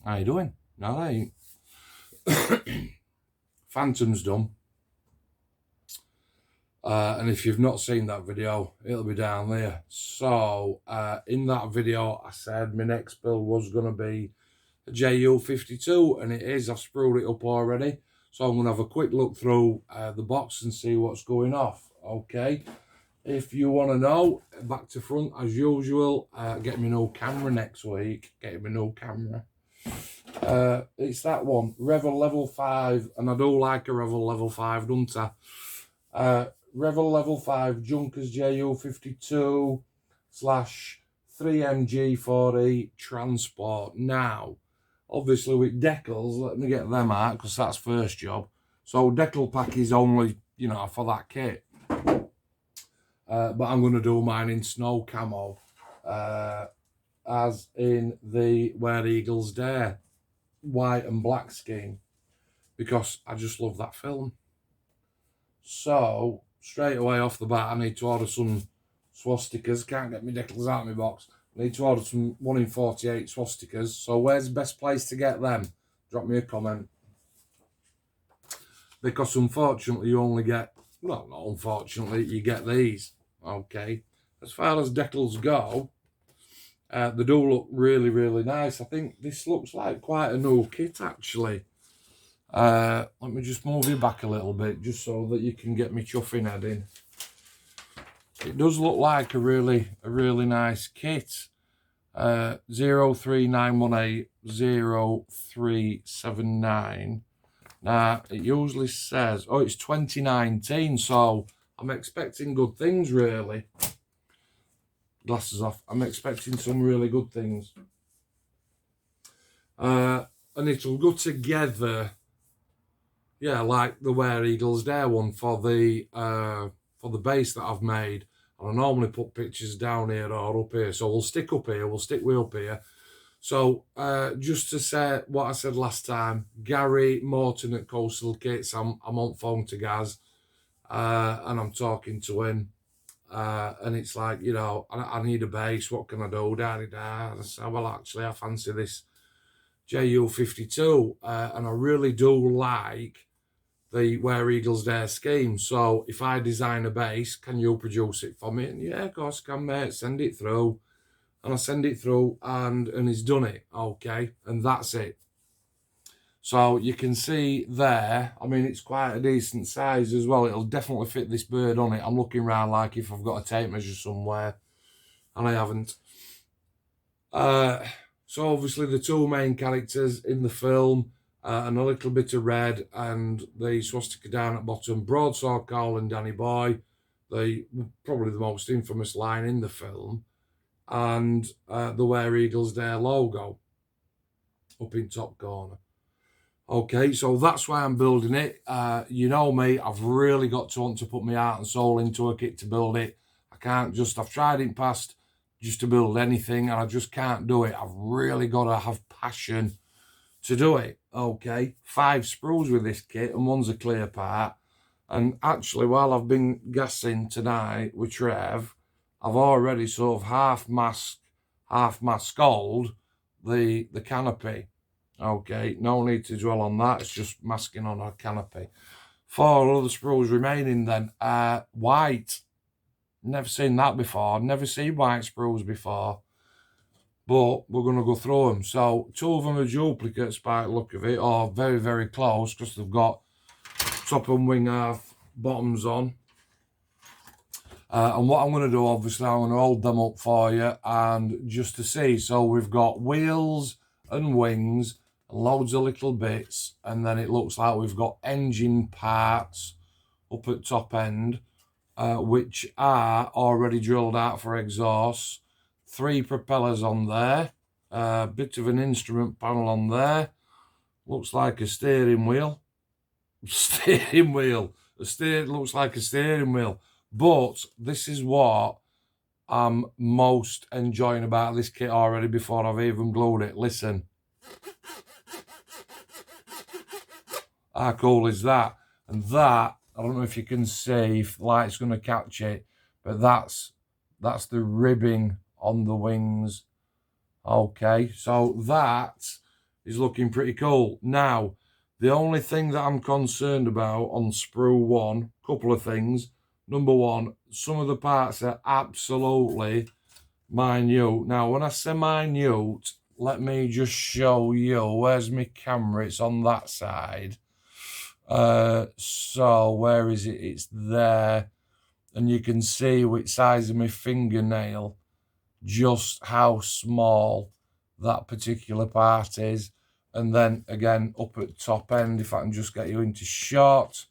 How you doing? No, I ain't. Phantom's done. And if you've not seen that video, it'll be down there. So, in that video, I said my next build was going to be a ju52, and it is. I've sprued it up already. So I'm going to have a quick look through the box and see what's going off. Okay. If you want to know, back to front as usual, get me no camera next week. Get me no camera. It's that one, Revell level 5, and I do like a Revell level 5, don't I? Revell level 5 Junkers ju52 / 3MG40 transport. Now, obviously with decals, let me get them out because that's first job. So decal pack is only, you know, for that kit. But I'm going to do mine in snow camo, as in the Where Eagles Dare white and black scheme, because I just love that film. So straight away off the bat, I need to order some swastikas. Can't get my decals out of my box. I need to order some 1 in 48 swastikas. So where's the best place to get them? Drop me a comment. Because unfortunately you only get, well, not unfortunately, you get these. Okay. As far as decals go, they do look really, really nice. I think this looks like quite a new kit, actually. Let me just move you back a little bit, just so that you can get me chuffing head in. It does look like a really nice kit. 03918 0379. Now, it usually says, oh, it's 2019, so I'm expecting good things, really. Glasses off. I'm expecting some really good things. And it'll go together, yeah, like the Where Eagles Dare one for the base that I've made. And I normally put pictures down here or up here. So we'll stick up here, we'll stick way up here. So just to say what I said last time, Gary Morton at Coastal Kits, I'm on phone to Gaz, and I'm talking to him. And it's like, you know, I need a base, what can I do? Da-da-da. I said, well, actually, I fancy this ju52, and I really do like the Where Eagles Dare scheme. So if I design a base, can you produce it for me? And yeah, of course, can, mate. Send it through. And I send it through, and he's done it, okay? And that's it. So you can see there, I mean, it's quite a decent size as well. It'll definitely fit this bird on it. I'm looking around like if I've got a tape measure somewhere, and I haven't. So obviously the two main characters in the film, and a little bit of red, and the swastika down at bottom, Broadsword Carl and Danny Boy, probably the most infamous line in the film, and the Where Eagles Dare logo up in top corner. Okay, so that's why I'm building it. You know me, I've really got to want to put my heart and soul into a kit to build it. I can't just, I've tried in the past just to build anything, and I just can't do it. I've really got to have passion to do it. Okay, 5 sprues with this kit, and 1's a clear part. And actually, while I've been gassing tonight with Trev, I've already sort of half masked the canopy. Okay, no need to dwell on that. It's just masking on our canopy. 4 other sprues remaining then. White. Never seen that before. Never seen white sprues before. but we're going to go through them. So 2 of them are duplicates by the look of it, or very, very close, because they've got top and wing half bottoms on. And what I'm going to do, obviously, I'm going to hold them up for you and just to see. So we've got wheels and wings, loads of little bits, and then it looks like we've got engine parts up at top end, which are already drilled out for exhaust. 3 propellers on there, a bit of an instrument panel on there. Looks like a steering wheel. Steering wheel. Looks like a steering wheel. But this is what I'm most enjoying about this kit already before I've even glued it. Listen. How cool is that? And that, I don't know if you can see, if the light's going to catch it, but that's the ribbing on the wings. Okay, so that is looking pretty cool. Now, the only thing that I'm concerned about on sprue 1, couple of things. Number 1, some of the parts are absolutely minute. Now, when I say minute, let me just show you. Where's my camera? It's on that side. So where is it? It's there. And you can see which size of my fingernail, just how small that particular part is. And then again, up at top end, if I can just get you into shot,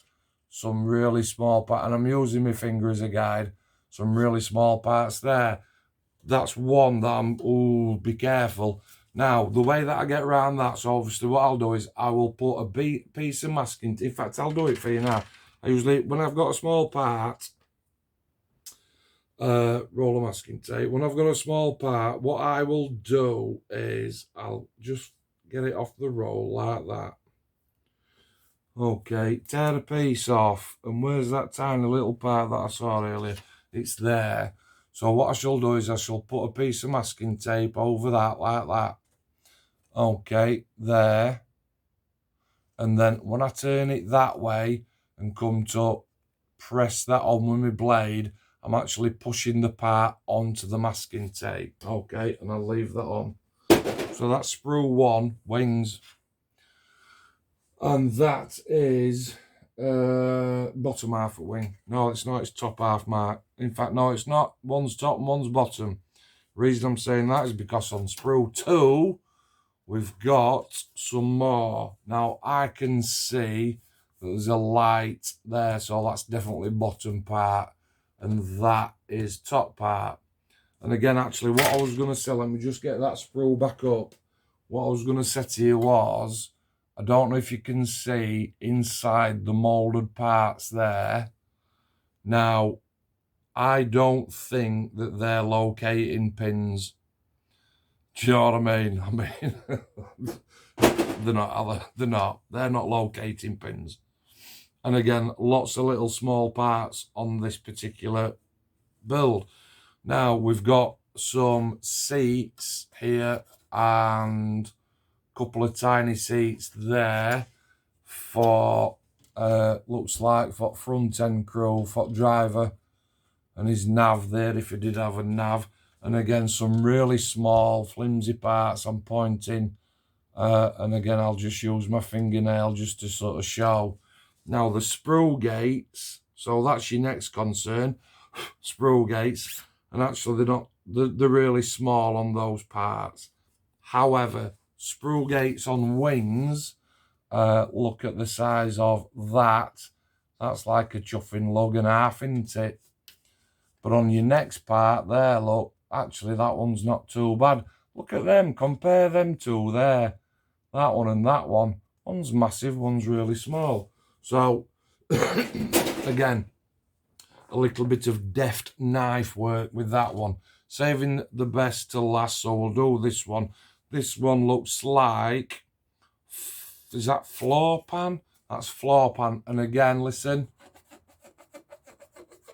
some really small part, and I'm using my finger as a guide, some really small parts there. That's one that I'm, be careful. Now, the way that I get around that, so obviously what I'll do is I will put a piece of masking tape. In fact, I'll do it for you now. I usually, when I've got a small part, roll of masking tape. When I've got a small part, what I will do is I'll just get it off the roll like that. Okay, tear a piece off, and where's that tiny little part that I saw earlier? It's there. So what I shall do is I shall put a piece of masking tape over that like that. Okay, there. And then when I turn it that way and come to press that on with my blade, I'm actually pushing the part onto the masking tape. Okay, and I'll leave that on. So that's sprue 1, wings. And that is bottom half of wing. No, it's not, it's top half mark. In fact, no, it's not. One's top and one's bottom. Reason I'm saying that is because on sprue 2, we've got some more. Now, I can see that there's a light there, so that's definitely bottom part. And that is top part. And again, actually, what I was going to say, let me just get that sprue back up. What I was going to say to you was, I don't know if you can see inside the moulded parts there. Now, I don't think that they're locating pins. Do you know what I mean? I mean, they're not. They're not locating pins. And again, lots of little small parts on this particular build. Now, we've got some seats here and a couple of tiny seats there for, looks like, for front end crew, for driver and his nav there, if he did have a nav. And again, some really small, flimsy parts I'm pointing. And again, I'll just use my fingernail just to sort of show. Now, the sprue gates, so that's your next concern, sprue gates. And actually, they're not, they're really small on those parts. However, sprue gates on wings, look at the size of that. That's like a chuffing lug and a half, isn't it? But on your next part there, look, actually that one's not too bad. Look at them, compare them two there. That one and that one. One's massive, one's really small. So, again, a little bit of deft knife work with that one. Saving the best to last, so we'll do this one. This one looks like, is that floor pan? That's floor pan. And again, listen.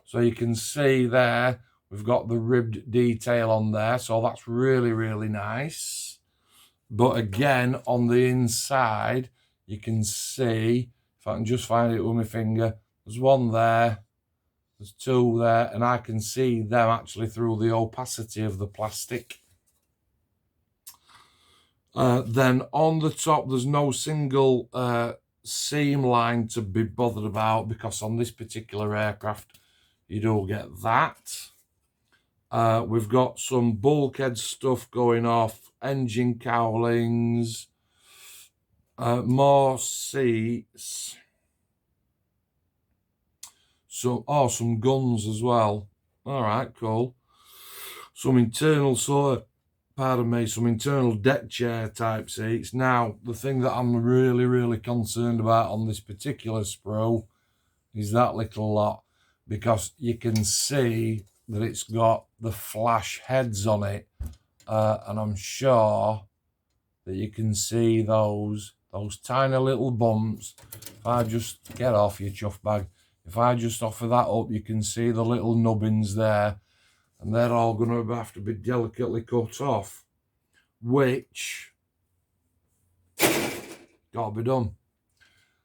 So you can see there, we've got the ribbed detail on there. So that's really, really nice. But again, on the inside, you can see, if I can just find it with my finger, there's one there, there's two there, and I can see them actually through the opacity of the plastic. Then on the top, there's no single seam line to be bothered about, because on this particular aircraft, you don't get that. We've got some bulkhead stuff going off, engine cowlings, more seats, some guns as well. All right, cool. Some internal some internal deck chair type seats. Now, the thing that I'm really concerned about on this particular sprue is that little lot, because you can see that it's got the flash heads on it, and I'm sure that you can see those tiny little bumps. If I just get off, you chuff bag, if I just offer that up, you can see the little nubbins there, and they're all going to have to be delicately cut off, which got to be done.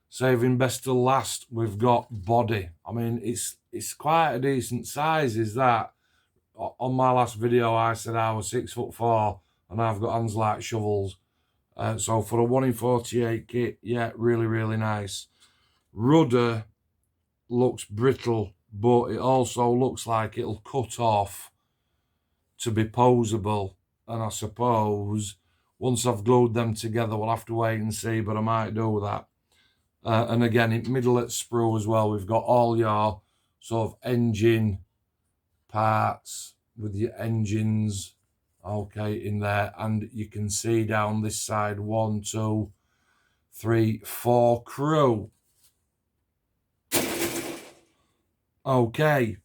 Saving best till last, we've got body. I mean, it's quite a decent size, is that. On my last video, I said I was 6'4", and I've got hands like shovels. So for a 1 in 48 kit, yeah, really nice. Rudder looks brittle, but it also looks like it'll cut off to be poseable. And I suppose once I've glued them together, we'll have to wait and see, but I might do that. And again, in middle at sprue as well, we've got all your sort of engine parts with your engines, okay, in there. And you can see down this side 1, 2, 3, 4 crew. Okay,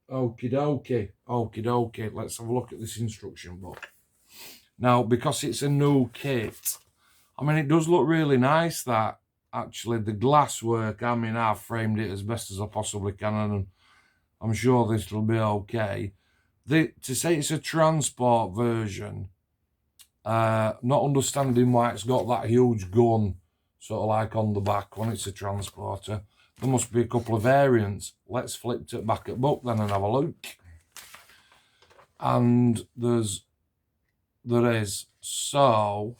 okie dokie. Let's have a look at this instruction book. Now, because it's a new kit, I mean, it does look really nice, that. Actually, the glass work, I mean, I've framed it as best as I possibly can, and I'm sure this will be okay. To say it's a transport version, not understanding why it's got that huge gun, sort of like on the back when it's a transporter. There must be a couple of variants. Let's flip it back at book then and have a look. And there is. So,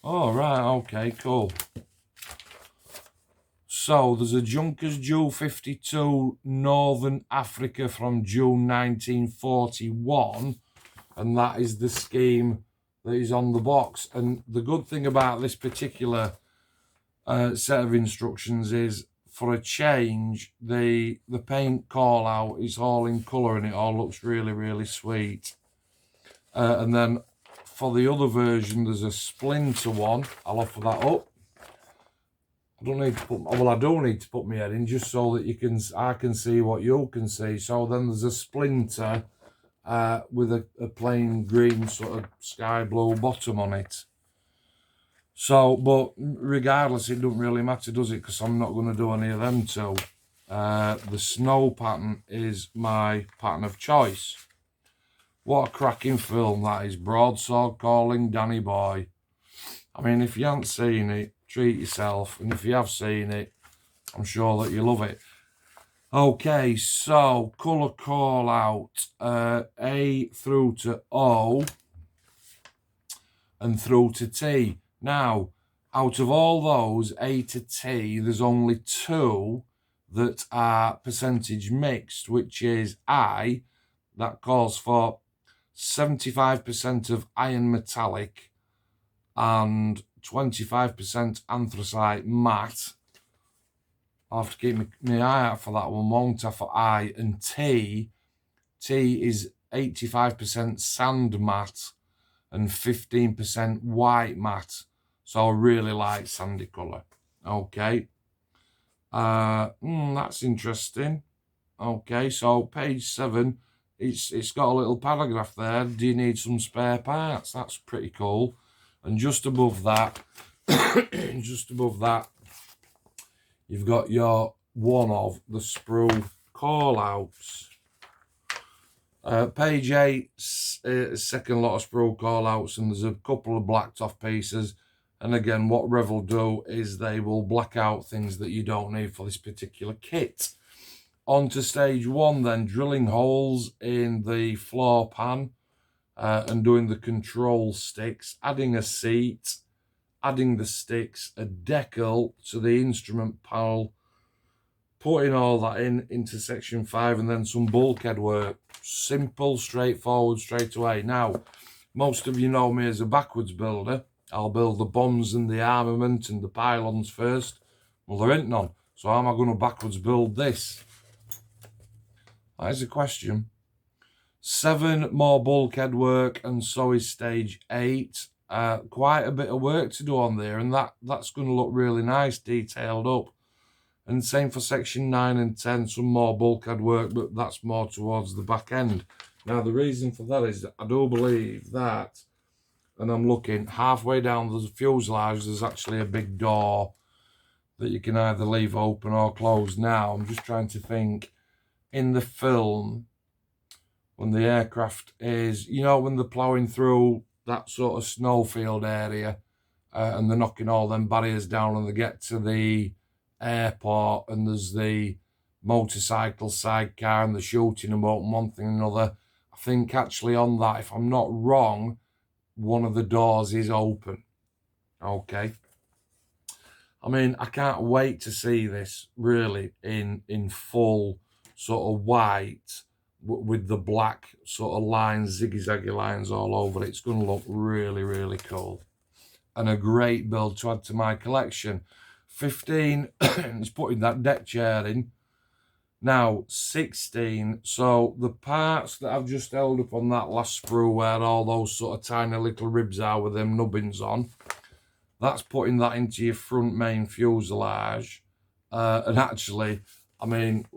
oh, right, okay, cool. So there's a Junkers ju52 Northern Africa from June 1941, and that is the scheme that is on the box. And the good thing about this particular set of instructions is, for a change, the paint call out is all in colour, and it all looks really sweet. And then for the other version, there's a splinter one. I'll offer that up. I don't need to put, well, I do need to put my head in, just so that I can see what you can see. So then there's a splinter with a plain green sort of sky blue bottom on it. So, but regardless, it doesn't really matter, does it? Because I'm not going to do any of them two. The snow pattern is my pattern of choice. What a cracking film that is. Broadsword Calling, Danny Boy. I mean, if you haven't seen it, treat yourself. And if you have seen it, I'm sure that you love it. Okay, so colour call out. A through to O and through to T. Now, out of all those, A to T, there's only 2 that are percentage mixed, which is I, that calls for 75% of iron metallic and 25% anthracite matte. I'll have to keep my eye out for that one, won't I, for I. And T is 85% sand matte and 15% white matte. So I really like sandy colour. Okay. That's interesting. Okay, so page 7, it's got a little paragraph there. Do you need some spare parts? That's pretty cool. And just above that, you've got your one of the sprue call-outs. Page 8, second lot of sprue call-outs, and there's a couple of blacked off pieces. And again, what Revell do is they will black out things that you don't need for this particular kit. On to stage 1 then, drilling holes in the floor pan. and doing the control sticks, adding a seat, adding the sticks, a decal to the instrument panel, putting all that into section 5, and then some bulkhead work. Simple, straightforward, straight away. Now, most of you know me as a backwards builder. I'll build the bombs and the armament and the pylons first. Well, there ain't none. So how am I going to backwards build this? That is a question. 7 more bulkhead work, and so is stage 8. Quite a bit of work to do on there, and that's going to look really nice, detailed up. And same for section 9 and 10, some more bulkhead work, but that's more towards the back end. Now, the reason for that is that I do believe that, and I'm looking halfway down the fuselage, there's actually a big door that you can either leave open or close. Now, I'm just trying to think, in the film, when the aircraft is, you know, when they're ploughing through that sort of snowfield area, and they're knocking all them barriers down, and they get to the airport, and there's the motorcycle sidecar, and they're shooting them up, one thing and another. I think actually on that, if I'm not wrong, one of the doors is open. Okay. I mean, I can't wait to see this really in full sort of white with the black sort of lines, ziggy-zaggy lines all over it. It's going to look really, really cool. And a great build to add to my collection. 15 is putting that deck chair in. Now, 16, so the parts that I've just held up on that last sprue where all those sort of tiny little ribs are with them nubbins on, that's putting that into your front main fuselage. And actually, I mean,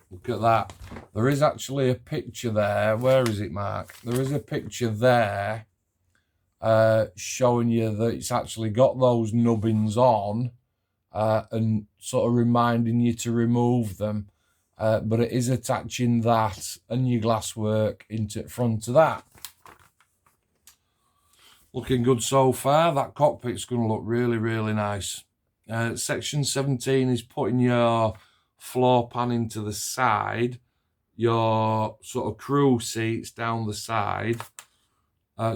look at that. There is actually a picture there. Where is it, Mark? There is a picture there showing you that it's actually got those nubbins on, and sort of reminding you to remove them. But it is attaching that and your glasswork into the front of that. Looking good so far. That cockpit's going to look really, really nice. Section 17 is putting your floor pan into the side, your sort of crew seats down the side,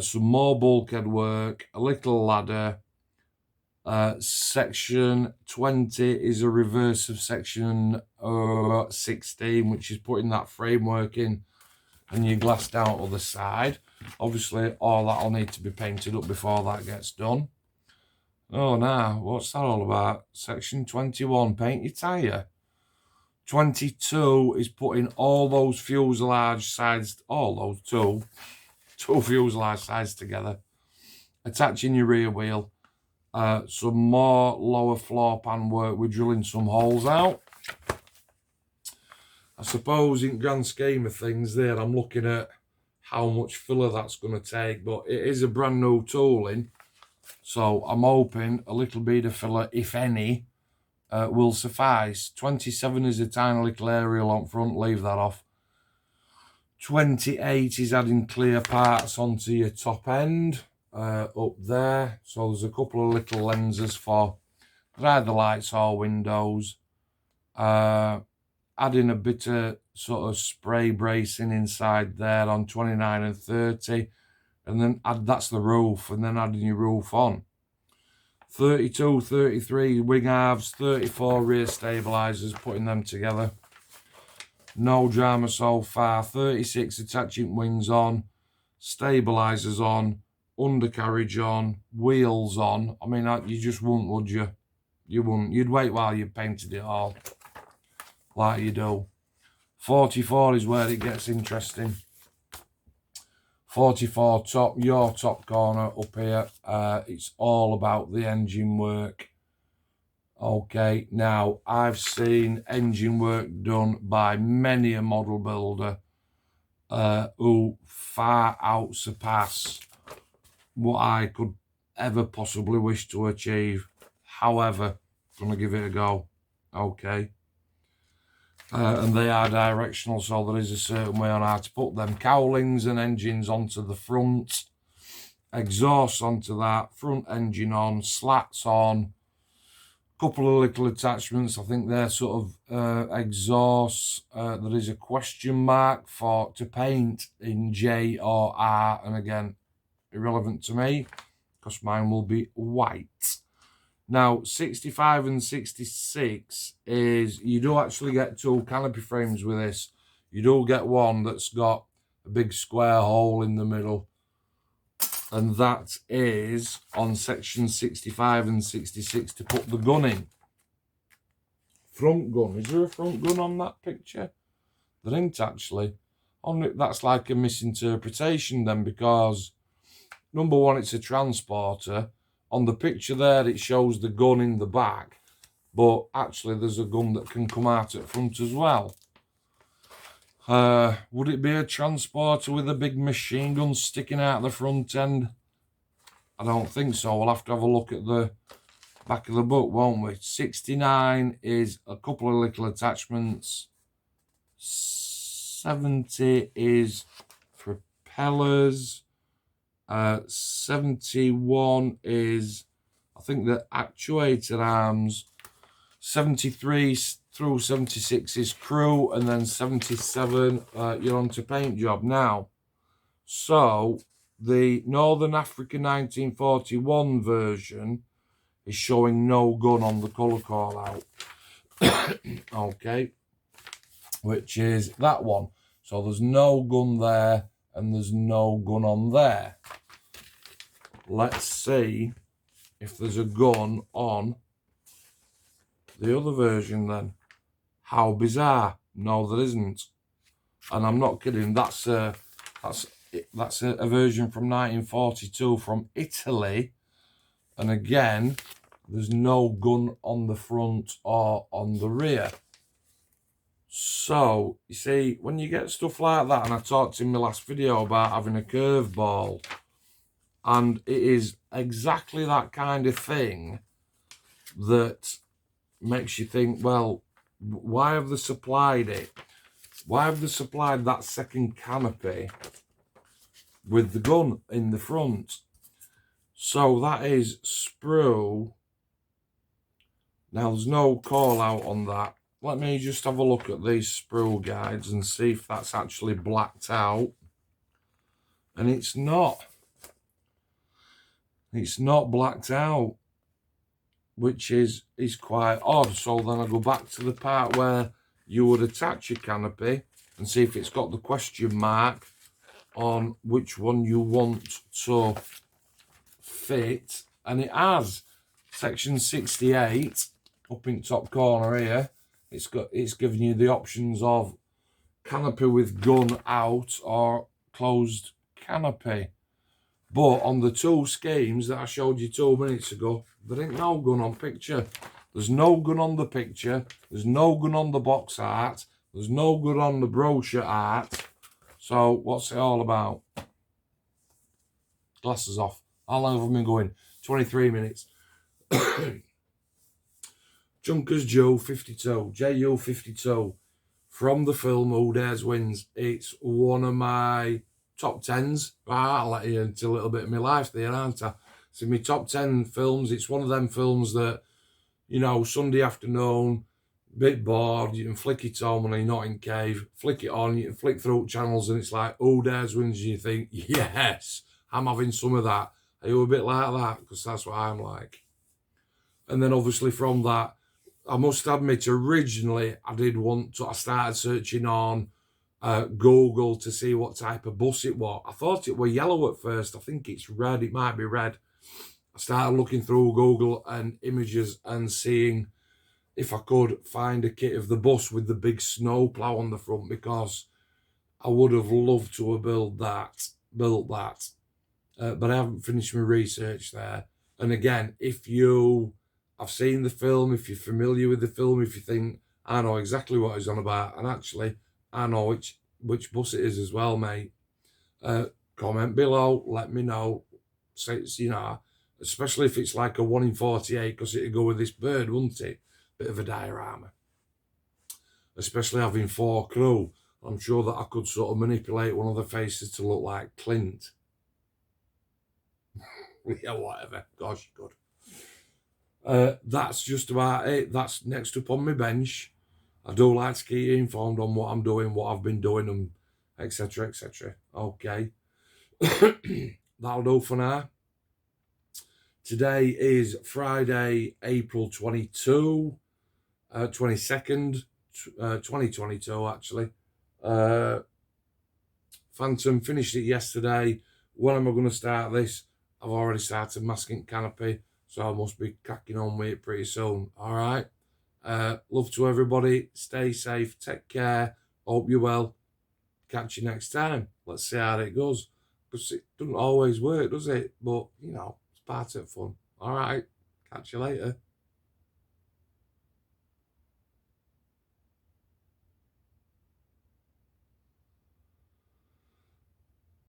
some more bulkhead work, a little ladder. Section 20 is a reverse of section 16, which is putting that framework in and your glass down to the side. Obviously, all that'll need to be painted up before that gets done. Oh, now, what's that all about? Section 21, paint your tyre. 22 is putting all those fuselage sides, all those two fuselage sides together, attaching your rear wheel. Some more lower floor pan work. We're drilling some holes out. I suppose in grand scheme of things there, I'm looking at how much filler that's going to take, but it is a brand new tooling, so I'm hoping a little bit of filler, if any, will suffice. 27 is a tiny little aerial on front, leave that off. 28 is adding clear parts onto your top end. Up there, so there's a couple of little lenses for either lights or windows. Adding a bit of sort of spray bracing inside there on 29 and 30, and then that's the roof, and then adding your roof on. 32, 33 wing halves, 34 rear stabilizers, putting them together. No drama so far. 36 attaching wings on, stabilizers on, undercarriage on, wheels on. I mean, you just wouldn't, would you? You wouldn't. You'd wait while you painted it all, like you do. 44 is where it gets interesting. 44 top, your top corner up here. It's all about the engine work. Okay, now I've seen engine work done by many a model builder who far out surpass what I could ever possibly wish to achieve. However, I'm going to give it a go. Okay. And they are directional, so there is a certain way on how to put them cowlings and engines onto the front, exhausts onto that, front engine on, slats on, Couple of little attachments. I think they're sort of exhausts. There is a question mark for to paint in J or R, and again, irrelevant to me because mine will be white. Now, 65 and 66 is, you do actually get two canopy frames with this. You do get one that's got a big square hole in the middle, and that is on section 65 and 66 to put the gun in. Front gun. Is there a front gun on that picture? There ain't actually. That's like a misinterpretation then, because number one, it's a transporter. On the picture there, it shows the gun in the back, but actually there's a gun that can come out at front as well. Would it be a transporter with a big machine gun sticking out the front end? I don't think so. We'll have to have a look at the back of the book, won't we? 69 is a couple of little attachments. 70 is propellers. 71 is, I think, the actuator arms. 73 through 76 is crew, and then 77 you're on to paint job. Now, so the Northern Africa 1941 version is showing no gun on the colour call out. Okay, which is that one. So there's no gun there and there's no gun on there. Let's see if there's a gun on the other version then. How bizarre. No, there isn't. And I'm not kidding. That's a version from 1942 from Italy. And again, there's no gun on the front or on the rear. So, you see, when you get stuff like that, and I talked in my last video about having a curveball, and it is exactly that kind of thing that makes you think, well, why have they supplied it? Why have they supplied that second canopy with the gun in the front? So that is sprue. Now, there's no call out on that. Let me just have a look at these sprue guides and see if that's actually blacked out. And it's not. It's not blacked out, which is quite odd. So then I go back to the part where you would attach your canopy and see if it's got the question mark on which one you want to fit. And it has. Section 68, up in top corner here, it's giving you the options of canopy with gun out or closed canopy. But on the two schemes that I showed you 2 minutes ago, there ain't no gun on picture. There's no gun on the picture. There's no gun on the box art. There's no gun on the brochure art. So what's it all about? Glasses off. How long have I been going? 23 minutes. Junkers ju52. ju52. From the film Who Dares Wins. It's one of my top 10s. I'll let you into a little bit of my life there, aren't I? It's in my top 10 films. It's one of them films that, you know, Sunday afternoon, bit bored, you can flick it on when you're not in cave, flick it on, you can flick through channels, and it's like, Who Dares Wins, and you think, yes, I'm having some of that. Are you a bit like that? Because that's what I'm like. And then obviously from that, I must admit, originally I started searching on Google to see what type of bus it was. I thought it was yellow at first. I think it's red. It might be red. I started looking through Google and images and seeing if I could find a kit of the bus with the big snow plough on the front, because I would have loved to have built that. But I haven't finished my research there. And again, I've seen the film, if you're familiar with the film, if you think, I know exactly what it's on about, and actually, I know which bus it is as well, mate. Comment below, let me know. So it's, you know, especially if it's like a 1 in 48, because it'd go with this bird, wouldn't it? Bit of a diorama. Especially having 4 crew. I'm sure that I could sort of manipulate one of the faces to look like Clint. Yeah, whatever. Gosh, you could. That's just about it. That's next up on my bench. I do like to keep you informed on what I'm doing, what I've been doing, and etc. etc. Okay. That'll do for now. Today is Friday, April 22, 22nd, 2022 actually. Phantom finished it yesterday. When am I going to start this? I've already started masking canopy, so I must be cracking on with it pretty soon. All right. Love to everybody. Stay safe. Take care. Hope you're well. Catch you next time. Let's see how it goes. Because it doesn't always work, does it? But, you know, it's part of fun. All right. Catch you later.